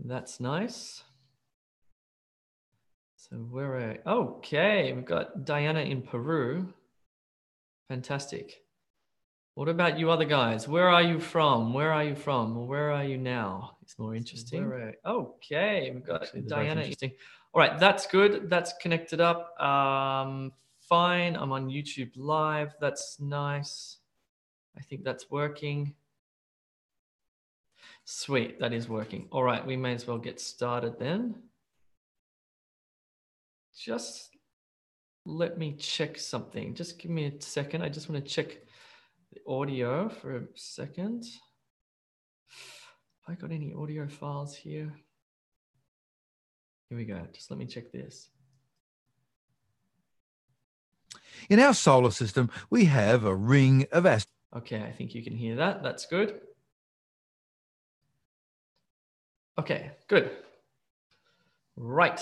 That's nice. So where are, okay, we've got Diana in Peru. Fantastic. What about you other guys? Where are you from? Where are you from? Or where are you now? It's more interesting. Okay, we've got Diana. Interesting. All right, that's good. That's connected up. Fine, I'm on YouTube Live. That's nice. I think that's working. Sweet, that is working. All right, we may as well get started then. Just let me check something. Just give me a second. I just want to check the audio for a second. Have I got any audio files here? Here we go. Just let me check this. In our solar system, we have a ring of asteroids. Okay, I think you can hear that. That's good. Okay, good. Right.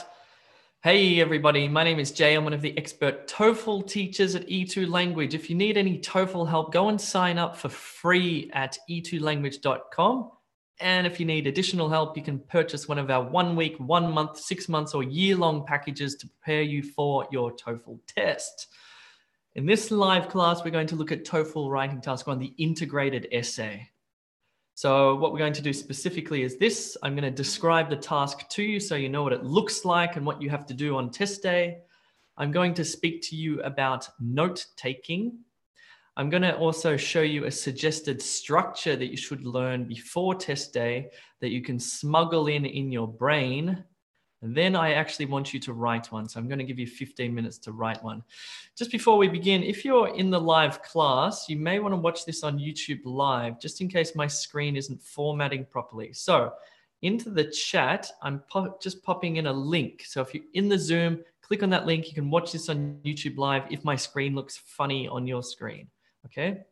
Hey everybody, my name is Jay. I'm one of the expert TOEFL teachers at E2 Language. If you need any TOEFL help, go and sign up for free at e2language.com. And if you need additional help, you can purchase one of our 1 week, 1 month, 6 months, or year-long packages to prepare you for your TOEFL test. In this live class, we're going to look at TOEFL writing task 1, the integrated essay. So what we're going to do specifically is this. I'm going to describe the task to you so you know what it looks like and what you have to do on test day. I'm going to speak to you about note taking. I'm going to also show you a suggested structure that you should learn before test day that you can smuggle in your brain. And then I actually want you to write one. So I'm going to give you 15 minutes to write one. Just before we begin, if you're in the live class, you may want to watch this on YouTube Live, just in case my screen isn't formatting properly. So into the chat, I'm just popping in a link. So if you're in the Zoom, click on that link. You can watch this on YouTube Live if my screen looks funny on your screen. Okay.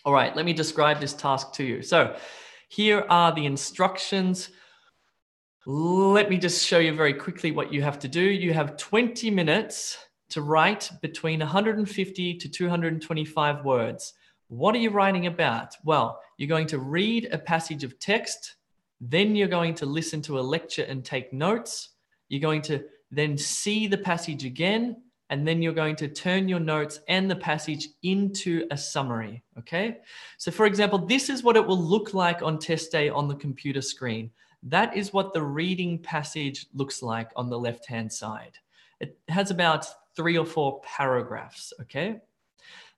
All right, let me describe this task to you. So here are the instructions. Let me just show you very quickly what you have to do. You have 20 minutes to write between 150 to 225 words. What are you writing about? Well, you're going to read a passage of text, then you're going to listen to a lecture and take notes. You're going to then see the passage again, and then you're going to turn your notes and the passage into a summary, okay? So for example, this is what it will look like on test day on the computer screen. That is what the reading passage looks like on the left-hand side. It has about 3 or 4 paragraphs, okay?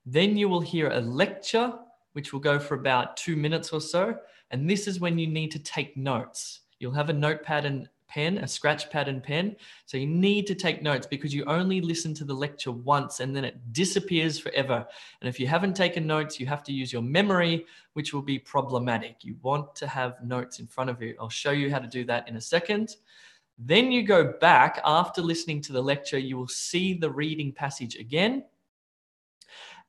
Then you will hear a lecture, which will go for about 2 minutes or so. And this is when you need to take notes. You'll have a notepad and pen, a scratch pad and pen. So you need to take notes because you only listen to the lecture once and then it disappears forever. And if you haven't taken notes, you have to use your memory, which will be problematic. You want to have notes in front of you. I'll show you how to do that in a second. Then you go back after listening to the lecture, you will see the reading passage again.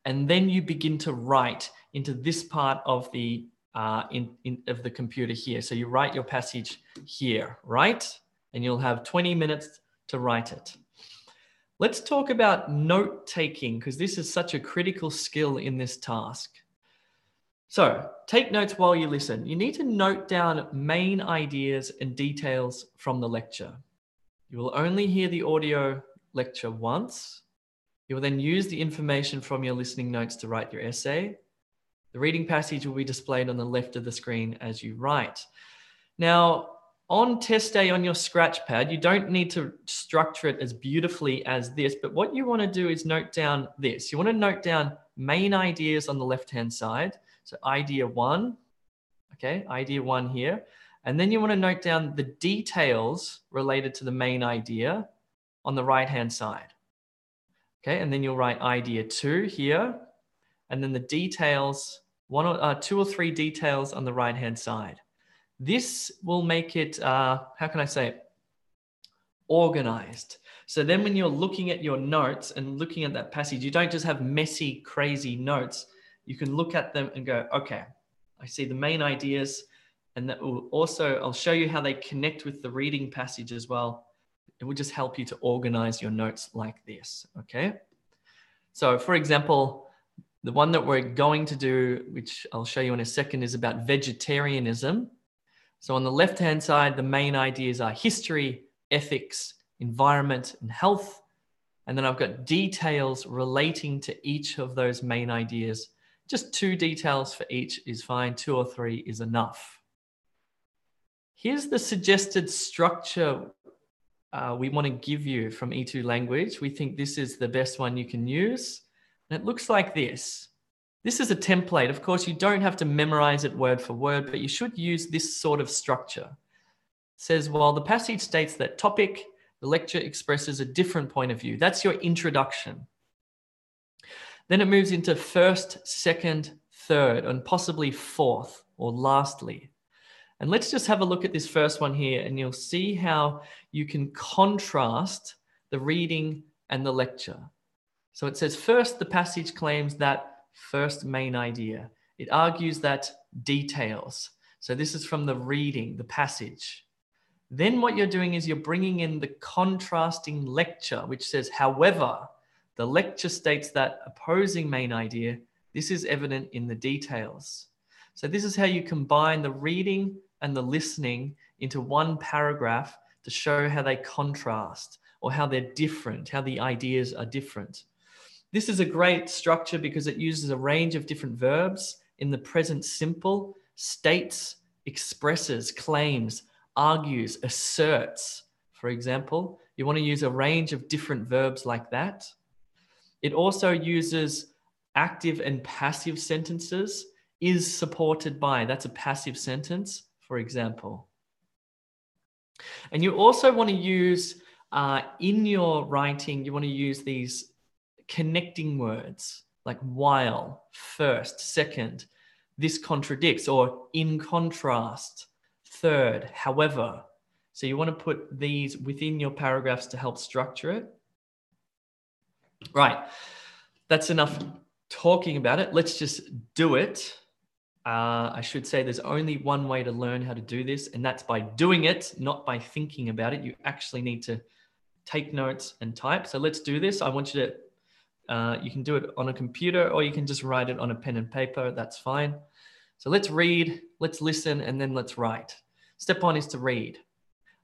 And then you begin to write into this part of the of the computer here. So you write your passage here, right? And you'll have 20 minutes to write it. Let's talk about note taking because this is such a critical skill in this task. So take notes while you listen. You need to note down main ideas and details from the lecture. You will only hear the audio lecture once. You will then use the information from your listening notes to write your essay. The reading passage will be displayed on the left of the screen as you write. Now, on test day on your scratch pad, you don't need to structure it as beautifully as this, but what you want to do is note down this. You want to note down main ideas on the left-hand side. So idea 1, okay, idea 1 here. And then you want to note down the details related to the main idea on the right-hand side. Okay, and then you'll write idea 2 here, and then the details, 2 or 3 details on the right-hand side. This will make it, how can I say it, organized. So then when you're looking at your notes and looking at that passage, you don't just have messy, crazy notes. You can look at them and go, okay, I see the main ideas, and that will also, I'll show you how they connect with the reading passage as well. It will just help you to organize your notes like this, okay? So for example, the one that we're going to do, which I'll show you in a second, is about vegetarianism. So on the left-hand side, the main ideas are history, ethics, environment, and health. And then I've got details relating to each of those main ideas. Just 2 details for each is fine. 2 or 3 is enough. Here's the suggested structure we want to give you from E2 language. We think this is the best one you can use. And it looks like this. This is a template. Of course, you don't have to memorize it word for word, but you should use this sort of structure. It says, while the passage states that topic, the lecture expresses a different point of view. That's your introduction. Then it moves into first, second, third, and possibly fourth or lastly. And let's just have a look at this first one here, and you'll see how you can contrast the reading and the lecture. So it says, first, the passage claims that first main idea. It argues that details. So this is from the reading, the passage. Then what you're doing is you're bringing in the contrasting lecture, which says, however, the lecture states that opposing main idea, this is evident in the details. So this is how you combine the reading and the listening into one paragraph to show how they contrast or how they're different, how the ideas are different. This is a great structure because it uses a range of different verbs in the present simple, states, expresses, claims, argues, asserts. For example, you want to use a range of different verbs like that. It also uses active and passive sentences. Is supported by, that's a passive sentence, for example. And you also want to use, in your writing, you want to use these connecting words like while, first, second, this contradicts, or in contrast, third, however. So you want to put these within your paragraphs to help structure it. Right, that's enough talking about it. Let's just do it. I should say there's only one way to learn how to do this, and that's by doing it, not by thinking about it. You actually need to take notes and type. So let's do this. I want you to, you can do it on a computer or you can just write it on a pen and paper. That's fine. So let's read, let's listen, and then let's write. Step 1 is to read.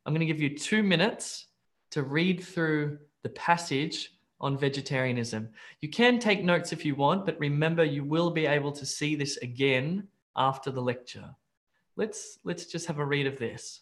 I'm going to give you 2 minutes to read through the passage on vegetarianism. You can take notes if you want, but remember you will be able to see this again after the lecture. Let's just have a read of this.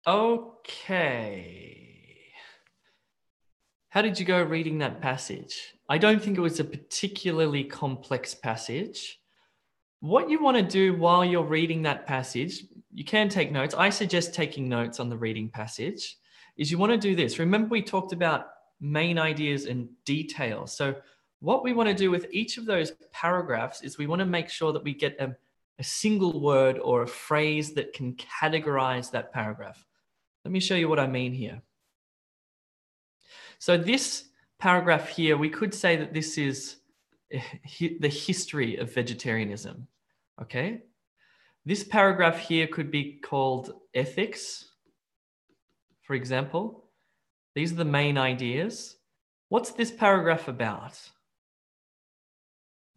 Okay. How did you go reading that passage? I don't think it was a particularly complex passage. What you want to do while you're reading that passage, you can take notes. I suggest taking notes on the reading passage, is you want to do this. Remember, we talked about main ideas and details. So what we want to do with each of those paragraphs is we want to make sure that we get a single word or a phrase that can categorize that paragraph. Let me show you what I mean here. So this paragraph here, we could say that this is the history of vegetarianism, okay? This paragraph here could be called ethics, for example. These are the main ideas. What's this paragraph about?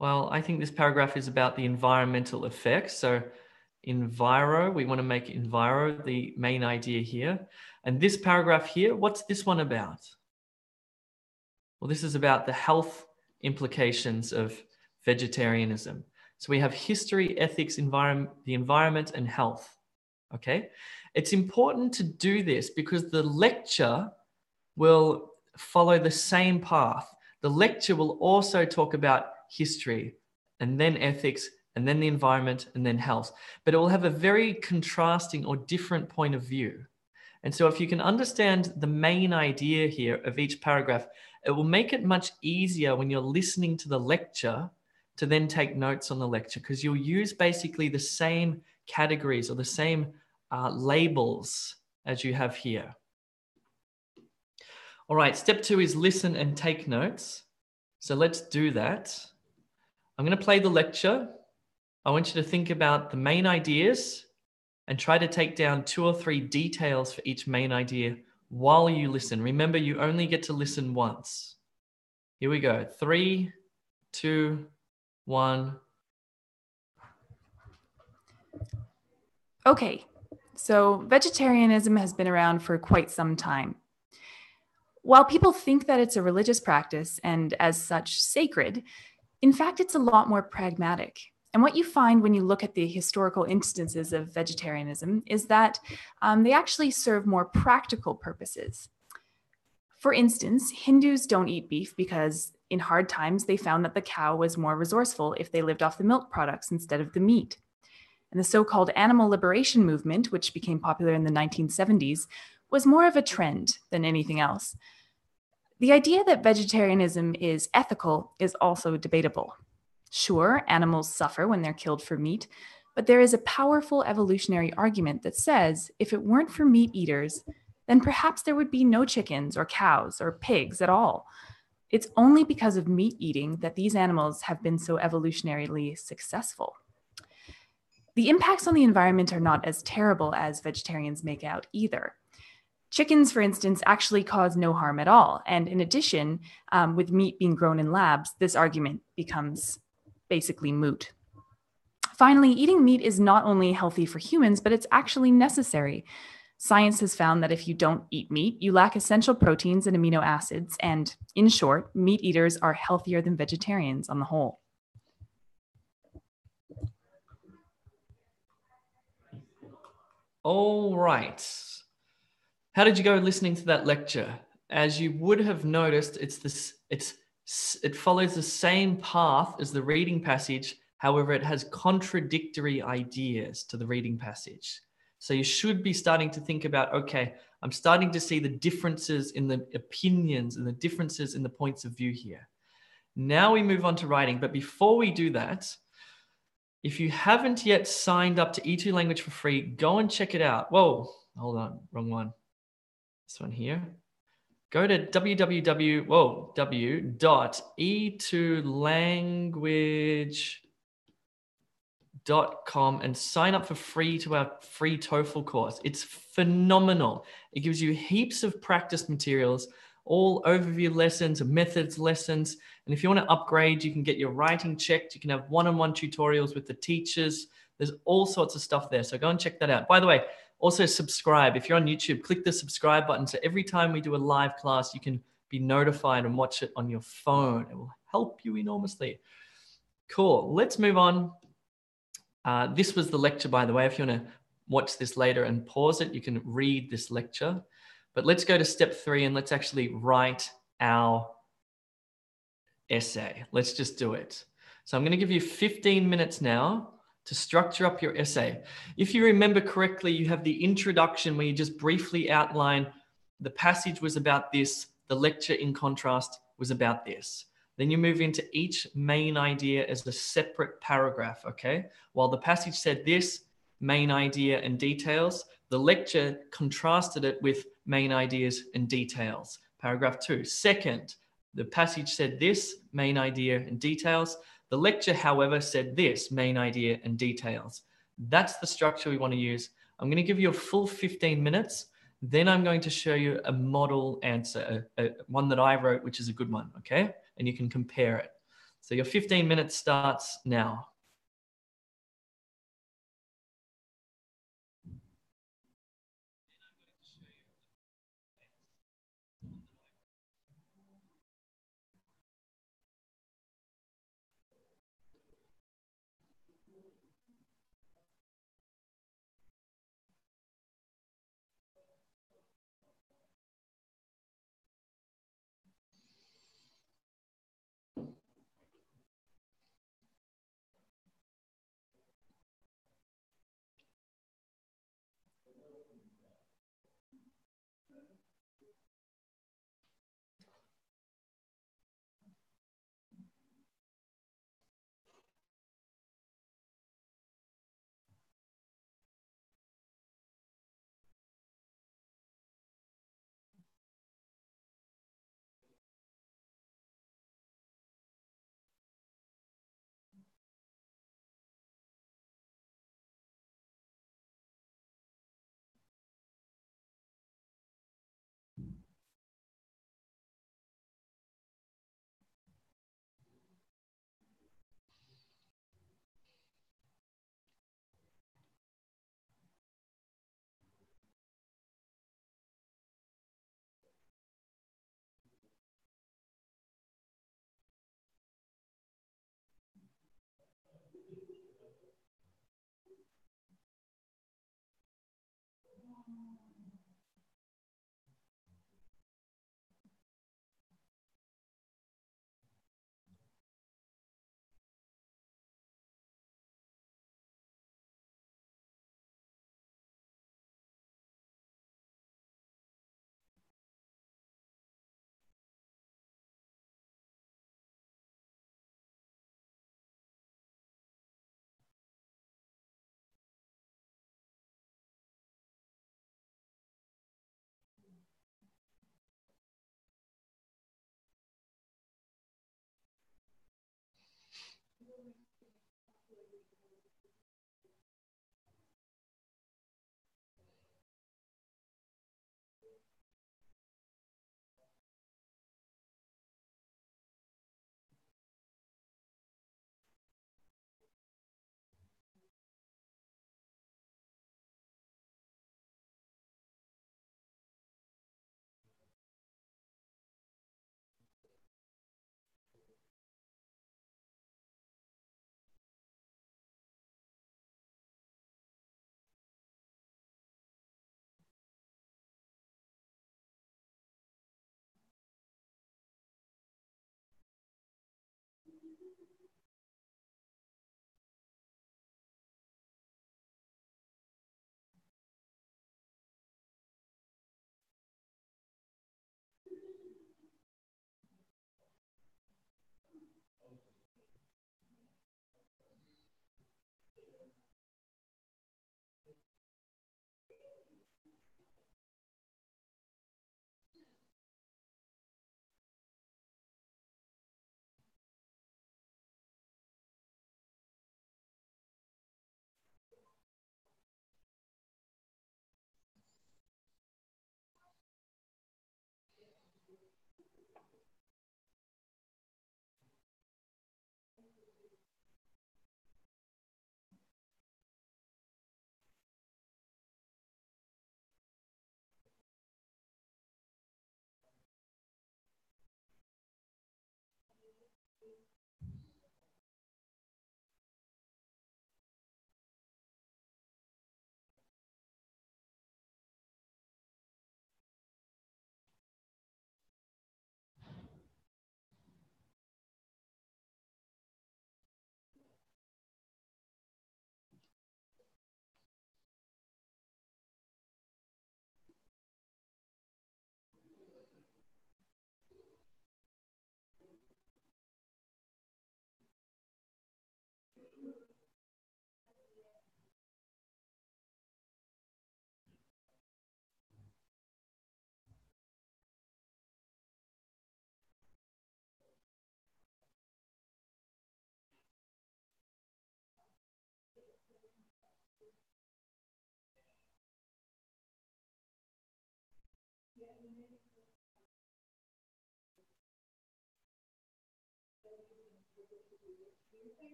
Well, I think this paragraph is about the environmental effects. So enviro, we want to make enviro the main idea here. And this paragraph here, what's this one about? Well, this is about the health implications of vegetarianism. So we have history, ethics, the environment, and health. Okay? It's important to do this because the lecture will follow the same path. The lecture will also talk about history, and then ethics, and then the environment, and then health. But it will have a very contrasting or different point of view. And so if you can understand the main idea here of each paragraph, it will make it much easier when you're listening to the lecture to then take notes on the lecture, because you'll use basically the same categories or the same labels as you have here. All right, step 2 is listen and take notes. So let's do that. I'm going to play the lecture. I want you to think about the main ideas and try to take down 2 or 3 details for each main idea while you listen. Remember, you only get to listen once. Here we go. 3, 2, 1. Okay, so vegetarianism has been around for quite some time. While people think that it's a religious practice and as such sacred, in fact, it's a lot more pragmatic. And what you find when you look at the historical instances of vegetarianism is that they actually serve more practical purposes. For instance, Hindus don't eat beef because in hard times they found that the cow was more resourceful if they lived off the milk products instead of the meat. And the so-called animal liberation movement, which became popular in the 1970s, was more of a trend than anything else. The idea that vegetarianism is ethical is also debatable. Sure, animals suffer when they're killed for meat, but there is a powerful evolutionary argument that says if it weren't for meat eaters, then perhaps there would be no chickens or cows or pigs at all. It's only because of meat eating that these animals have been so evolutionarily successful. The impacts on the environment are not as terrible as vegetarians make out either. Chickens, for instance, actually cause no harm at all. And in addition, with meat being grown in labs, this argument becomes basically moot. Finally, eating meat is not only healthy for humans, but it's actually necessary. Science has found that if you don't eat meat, you lack essential proteins and amino acids. And in short, meat eaters are healthier than vegetarians on the whole. All right. How did you go listening to that lecture? As you would have noticed, it follows the same path as the reading passage. However, it has contradictory ideas to the reading passage. So you should be starting to think about, okay, I'm starting to see the differences in the opinions and the differences in the points of view here. Now we move on to writing. But before we do that, if you haven't yet signed up to E2 Language for free, go and check it out. Whoa, hold on, wrong one. This one here. Go to www.e2language.com and sign up for free to our free TOEFL course. It's phenomenal. It gives you heaps of practice materials, all overview lessons, methods lessons. And if you want to upgrade, you can get your writing checked. You can have one-on-one tutorials with the teachers. There's all sorts of stuff there. So go and check that out. By the way, also subscribe. If you're on YouTube, click the subscribe button. So every time we do a live class, you can be notified and watch it on your phone. It will help you enormously. Cool. Let's move on. This was the lecture, by the way. If you want to watch this later and pause it, you can read this lecture. But let's go to step 3 and let's actually write our essay. Let's just do it. So I'm going to give you 15 minutes now to structure up your essay. If you remember correctly, you have the introduction where you just briefly outline the passage was about this, the lecture in contrast was about this. Then you move into each main idea as a separate paragraph, okay? While the passage said this, main idea and details, the lecture contrasted it with main ideas and details. Paragraph 2. Second, the passage said this, main idea and details. The lecture, however, said this, main idea and details. That's the structure we want to use. I'm going to give you a full 15 minutes. Then I'm going to show you a model answer, one that I wrote, which is a good one, okay? And you can compare it. So your 15 minutes starts now.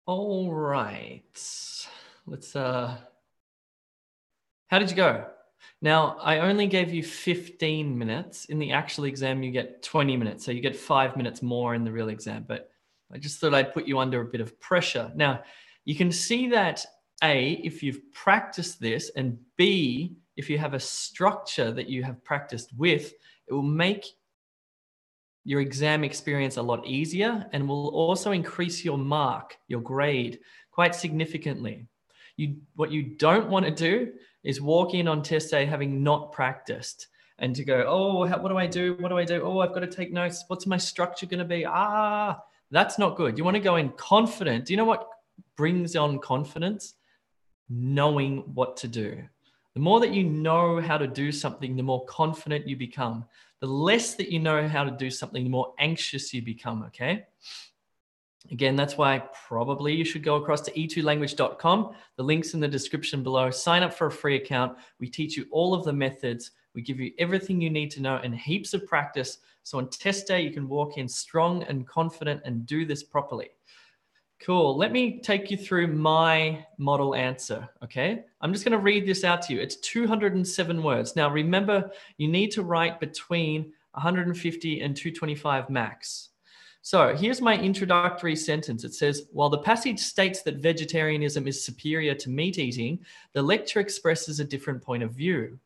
All right. Let's, how did you go? Now, I only gave you 15 minutes. In the actual exam, you get 20 minutes. So you get 5 minutes more in the real exam. But I just thought I'd put you under a bit of pressure. Now, you can see that A, if you've practiced this, and B, if you have a structure that you have practiced with, it will make your exam experience a lot easier and will also increase your mark, your grade, quite significantly. What you don't want to do is walk in on test day having not practiced and to go, oh, what do I do? What do I do? Oh, I've got to take notes. What's my structure going to be? That's not good. You want to go in confident. Do you know what brings on confidence? Knowing what to do. The more that you know how to do something, the more confident you become. The less that you know how to do something, the more anxious you become, okay? Again, that's why probably you should go across to e2language.com. The link's in the description below. Sign up for a free account. We teach you all of the methods. We give you everything you need to know and heaps of practice. So on test day, you can walk in strong and confident and do this properly. Cool. Let me take you through my model answer, okay? I'm just going to read this out to you. It's 207 words. Now, remember, you need to write between 150 and 225 max. So here's my introductory sentence. It says, while the passage states that vegetarianism is superior to meat eating, the lecture expresses a different point of view.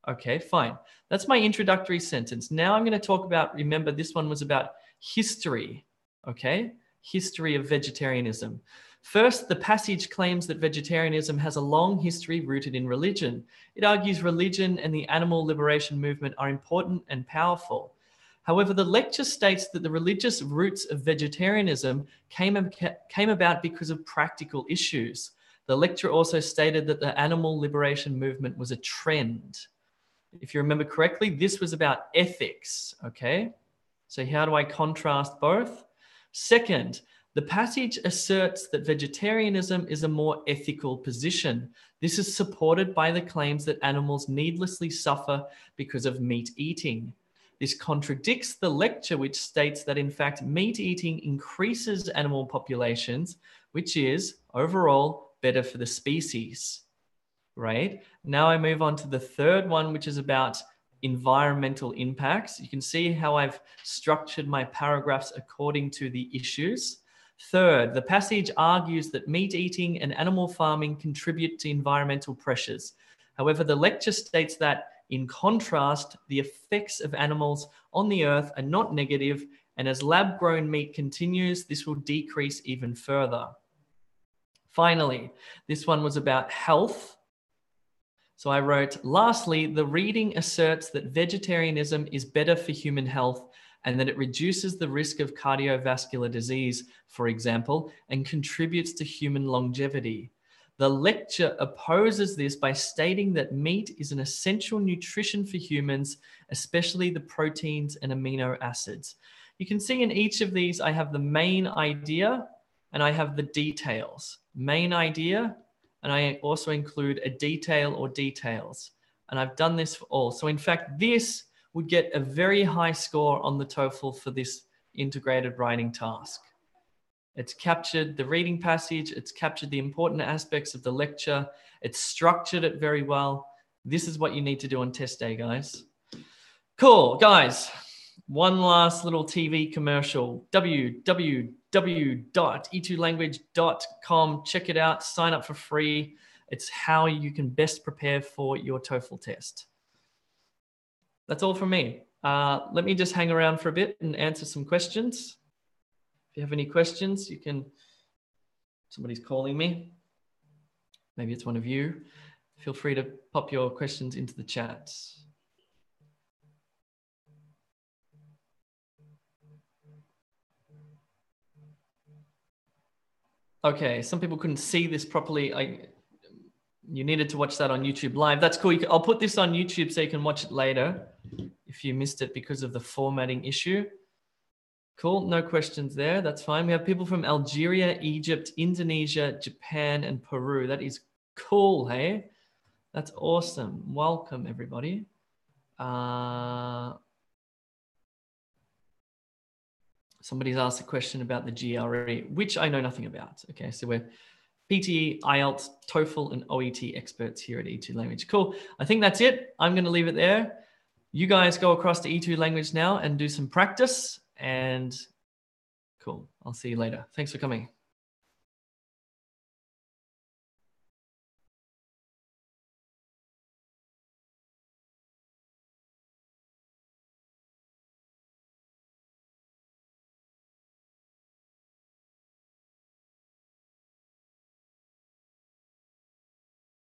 Okay, fine. That's my introductory sentence. Now I'm going to talk about, remember, this one was about history, okay? History of vegetarianism. First, the passage claims that vegetarianism has a long history rooted in religion. It argues religion and the animal liberation movement are important and powerful. However, the lecture states that the religious roots of vegetarianism came about because of practical issues. The lecture also stated that the animal liberation movement was a trend. If you remember correctly, this was about ethics, okay? So how do I contrast both? Second, the passage asserts that vegetarianism is a more ethical position. This is supported by the claims that animals needlessly suffer because of meat eating. This contradicts the lecture, which states that in fact meat eating increases animal populations, which is overall better for the species, right? Now I move on to the third one, which is about environmental impacts. You can see how I've structured my paragraphs according to the issues. Third, the passage argues that meat eating and animal farming contribute to environmental pressures. However, the lecture states that, in contrast, the effects of animals on the earth are not negative, and as lab-grown meat continues, this will decrease even further. Finally, this one was about health. So I wrote, lastly, the reading asserts that vegetarianism is better for human health and that it reduces the risk of cardiovascular disease, for example, and contributes to human longevity. The lecture opposes this by stating that meat is an essential nutrition for humans, especially the proteins and amino acids. You can see in each of these, I have the main idea and I have the details. Main idea, and I also include a detail or details. And I've done this for all. So in fact, this would get a very high score on the TOEFL for this integrated writing task. It's captured the reading passage. It's captured the important aspects of the lecture. It's structured it very well. This is what you need to do on test day, guys. Cool, guys. One last little TV commercial, www.e2language.com. Check it out, sign up for free. It's how you can best prepare for your TOEFL test. That's all from me. Let me just hang around for a bit and answer some questions. If you have any questions, you can, somebody's calling me. Maybe it's one of you. Feel free to pop your questions into the chat. Okay, some people couldn't see this properly. You needed to watch that on YouTube Live. That's cool. I'll put this on YouTube so you can watch it later if you missed it because of the formatting issue. Cool, no questions there. That's fine. We have people from Algeria, Egypt, Indonesia, Japan, and Peru. That is cool, hey? That's awesome. Welcome, everybody. Somebody's asked a question about the GRE, which I know nothing about. Okay, so we're PTE, IELTS, TOEFL, and OET experts here at E2 Language. Cool. I think that's it. I'm going to leave it there. You guys go across to E2 Language now and do some practice. And cool. I'll see you later. Thanks for coming.